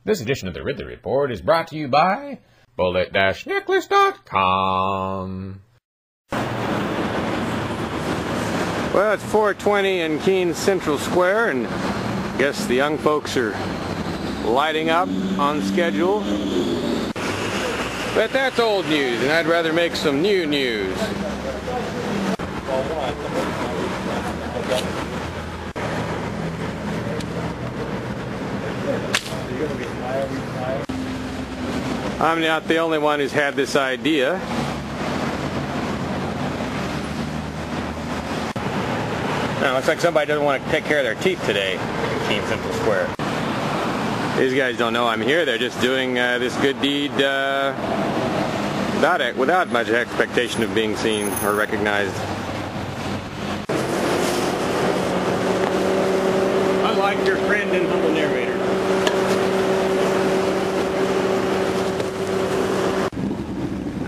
This edition of the Ridley Report is brought to you by bullet-necklace.com. Well, it's 4:20 in Keene Central Square, and I guess the young folks are lighting up on schedule. But that's old news, and I'd rather make some new news. I'm not the only one who's had this idea. Now, looks like somebody doesn't want to take care of their teeth today in Keene Central Square. These guys don't know I'm here. They're just doing this good deed without much expectation of being seen or recognized. Unlike your friend and humble narrator.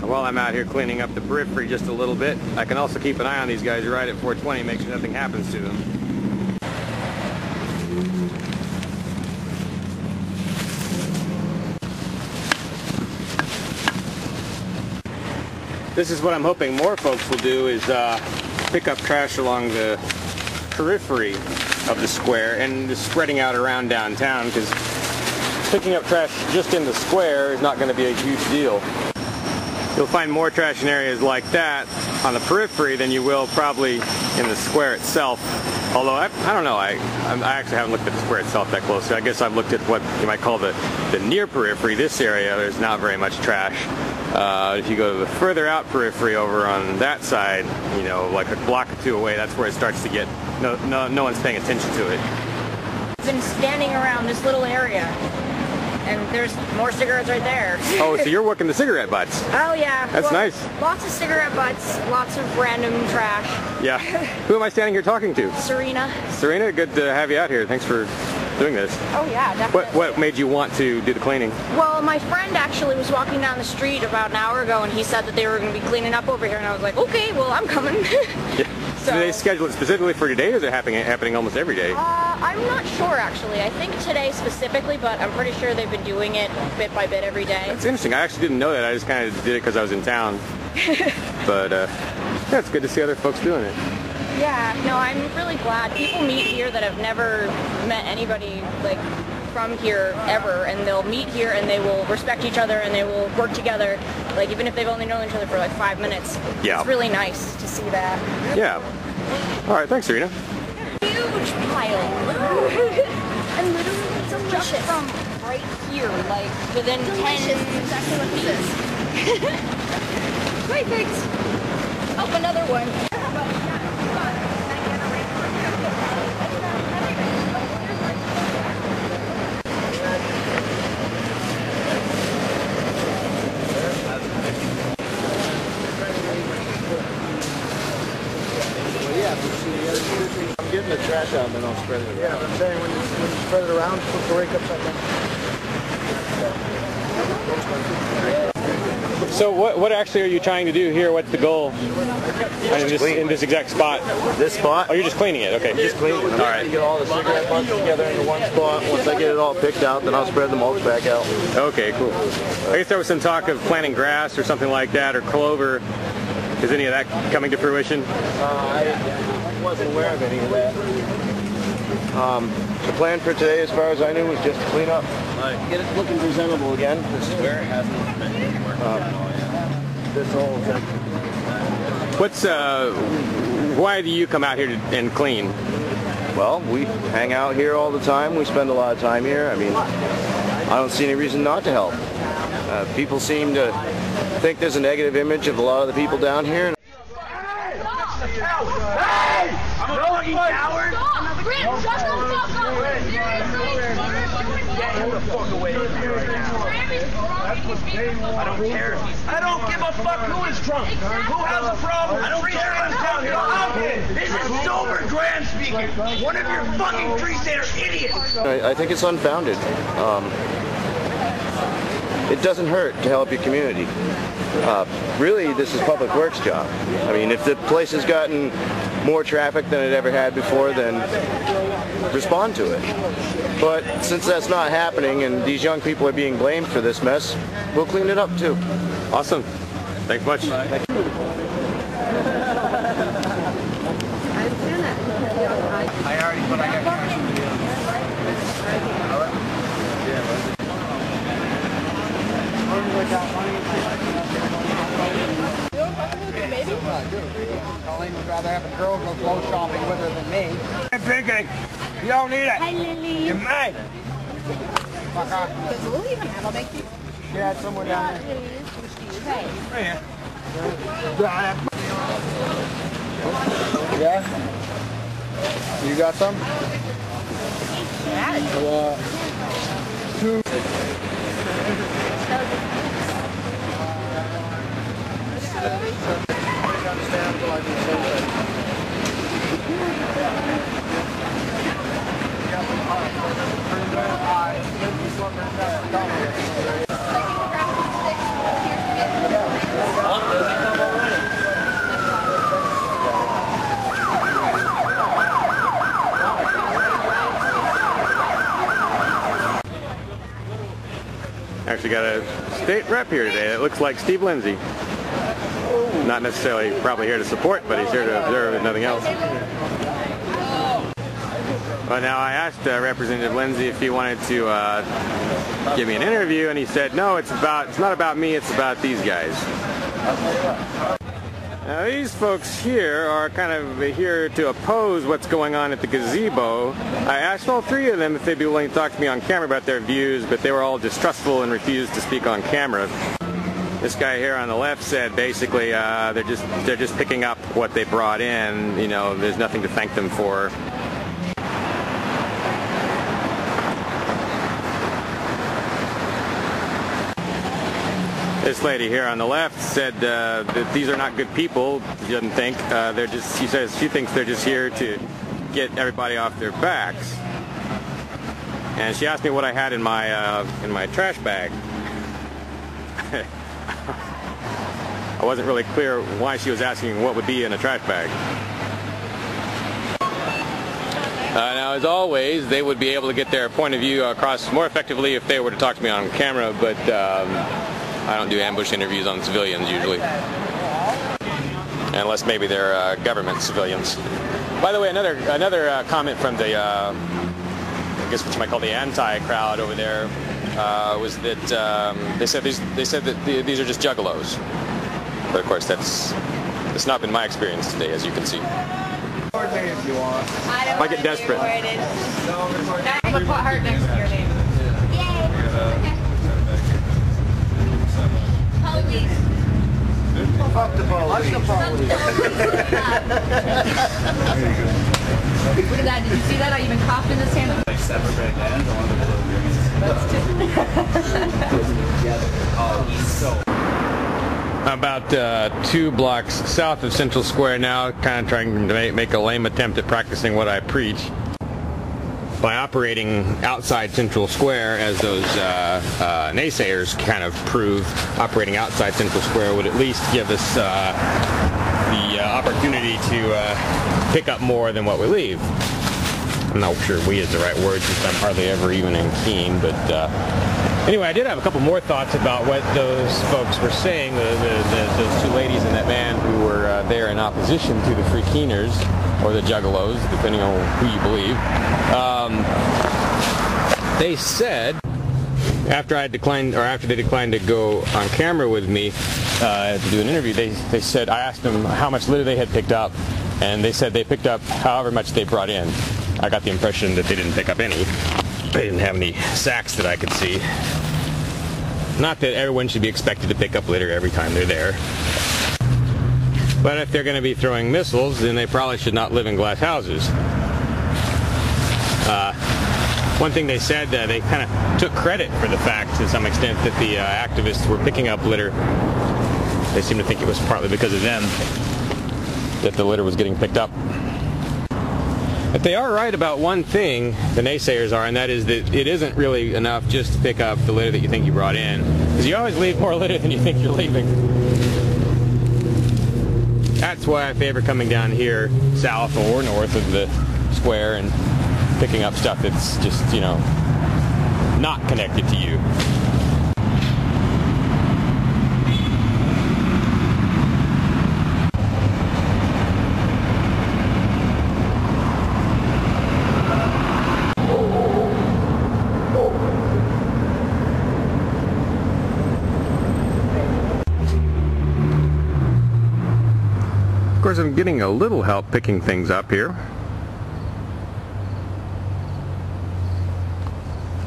While I'm out here cleaning up the periphery just a little bit, I can also keep an eye on these guys right at 420, make sure nothing happens to them. This is what I'm hoping more folks will do, is pick up trash along the periphery of the square and just spreading out around downtown, because picking up trash just in the square is not going to be a huge deal. You'll find more trash in areas like that on the periphery than you will probably in the square itself. Although I don't know, I actually haven't looked at the square itself that closely. I guess I've looked at what you might call the near periphery. This area, there's not very much trash. If you go to the further out periphery over on that side, you know, like a block or two away, that's where it starts to get, no one's paying attention to it. I've been standing around this little area, and there's more cigarettes right there. Oh, so you're working the cigarette butts. Oh, yeah. That's nice. Lots of cigarette butts, lots of random trash. Yeah. Who am I standing here talking to? Serena. Serena, good to have you out here. Thanks for doing this. Oh, yeah, definitely. What made you want to do the cleaning? Well, my friend actually was walking down the street about an hour ago, and he said that they were going to be cleaning up over here, and I was like, okay, well, I'm coming. Yeah. So, do they schedule it specifically for today, or is it happening almost every day? I'm not sure, actually. I think today specifically, but I'm pretty sure they've been doing it bit by bit every day. That's interesting. I actually didn't know that. I just kind of did it because I was in town. But yeah, it's good to see other folks doing it. Yeah, no, I'm really glad. People meet here that have never met anybody like from here ever, and they'll meet here and they will respect each other and they will work together, like even if they've only known each other for like 5 minutes. Yeah. It's really nice to see that. Yeah. All right, thanks, Serena. Huge pile. And literally delicious. Just from right here, like within 10. Exactly what this is. Great, thanks. Oh, another one. I'm getting the trash out and then I'll spread it around. Yeah, but I'm saying when you spread it around, put the rake upside down. So what actually are you trying to do here? What's the goal in this exact spot? This spot? Oh, you're just cleaning it. Okay. Just cleaning it. All right. Get all the cigarette butts together into one spot. Once I get it all picked out, then I'll spread the mulch back out. Okay, cool. I guess there was some talk of planting grass or something like that, or clover. Is any of that coming to fruition? I wasn't aware of any of that. The plan for today, as far as I knew, was just to clean up. Get it looking presentable again. This is where it hasn't been anywhere. This whole section. Why do you come out here and clean? Well, we hang out here all the time. We spend a lot of time here. I mean, I don't see any reason not to help. People seem to think there's a negative image of a lot of the people down here. Hey! I'm a fucking coward! Shut the fuck up! Get him the fuck away from me right now. I don't care. I don't give a fuck who is drunk. Who has a problem? I don't care. I'm down here. This is sober Graham speaking. One of your fucking tree-stater idiots. I think it's unfounded. It doesn't hurt to help your community. Really, this is public works job. I mean, if the place has gotten more traffic than it ever had before, then respond to it. But since that's not happening and these young people are being blamed for this mess, we'll clean it up too. Awesome. Thanks much. Thank you. I already put I got cash in the deal. Colleen would rather have a girl go clothes shopping with her than me. I'm thinking, you don't need it. Hi, Lily. You're mine. Fuck off. Does Lily even have a big piece? She had somewhere down there. Right. Right here. Yeah? You got some? Yeah. Two. Actually got a state rep here today. It looks like Steve Lindsay. Not necessarily probably here to support, but he's here to observe if nothing else. Well, now I asked Representative Lindsay if he wanted to give me an interview, and he said, no, it's not about me, it's about these guys. Now these folks here are kind of here to oppose what's going on at the gazebo. I asked all three of them if they'd be willing to talk to me on camera about their views, but they were all distrustful and refused to speak on camera. This guy here on the left said basically they're just picking up what they brought in. You know, there's nothing to thank them for. This lady here on the left said that these are not good people. She doesn't think they're just. She says she thinks they're just here to get everybody off their backs. And she asked me what I had in my trash bag. I wasn't really clear why she was asking what would be in a trash bag. Now, as always, they would be able to get their point of view across more effectively if they were to talk to me on camera, but I don't do ambush interviews on civilians usually. Unless maybe they're government civilians. By the way, another comment from the, I guess what you might call the anti-crowd over there, was that they said that these are just juggalos. But of course, that's not been my experience today, as you can see. If you want. I get desperate. Now I'm gonna put heart next to your name. Yay! Police. Fuck the police. Look at that. Did you see that? I even coughed in this hand. About 2 blocks south of Central Square now, kind of trying to make a lame attempt at practicing what I preach by operating outside Central Square, as those naysayers kind of prove. Operating outside Central Square would at least give us the opportunity to pick up more than what we leave. I'm not sure "we" is the right word since I'm hardly ever even in Keene, but anyway, I did have a couple more thoughts about what those folks were saying, those 2 ladies and that man who were there in opposition to the Free Keeners, or the Juggalos, depending on who you believe. They said, after they declined to go on camera with me to do an interview, they said, I asked them how much litter they had picked up, and they said they picked up however much they brought in. I got the impression that they didn't pick up any. They didn't have any sacks that I could see. Not that everyone should be expected to pick up litter every time they're there. But if they're going to be throwing missiles, then they probably should not live in glass houses. One thing they said, they kind of took credit for the fact, to some extent, that the activists were picking up litter. They seem to think it was partly because of them that the litter was getting picked up. But they are right about one thing, the naysayers are, and that is that it isn't really enough just to pick up the litter that you think you brought in. Because you always leave more litter than you think you're leaving. That's why I favor coming down here south or north of the square and picking up stuff that's just, you know, not connected to you. Of course, I'm getting a little help picking things up here.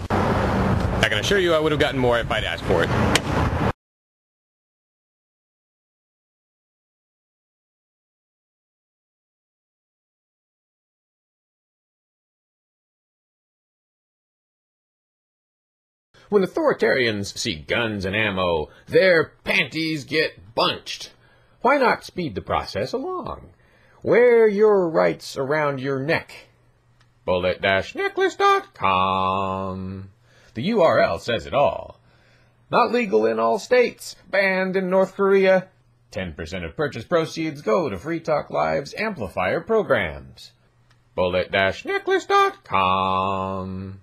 I can assure you I would have gotten more if I'd asked for it. When authoritarians see guns and ammo, their panties get bunched. Why not speed the process along? Wear your rights around your neck. Bullet-necklace.com. The URL says it all. Not legal in all states. Banned in North Korea. 10% of purchase proceeds go to Free Talk Live's amplifier programs. Bullet-necklace.com.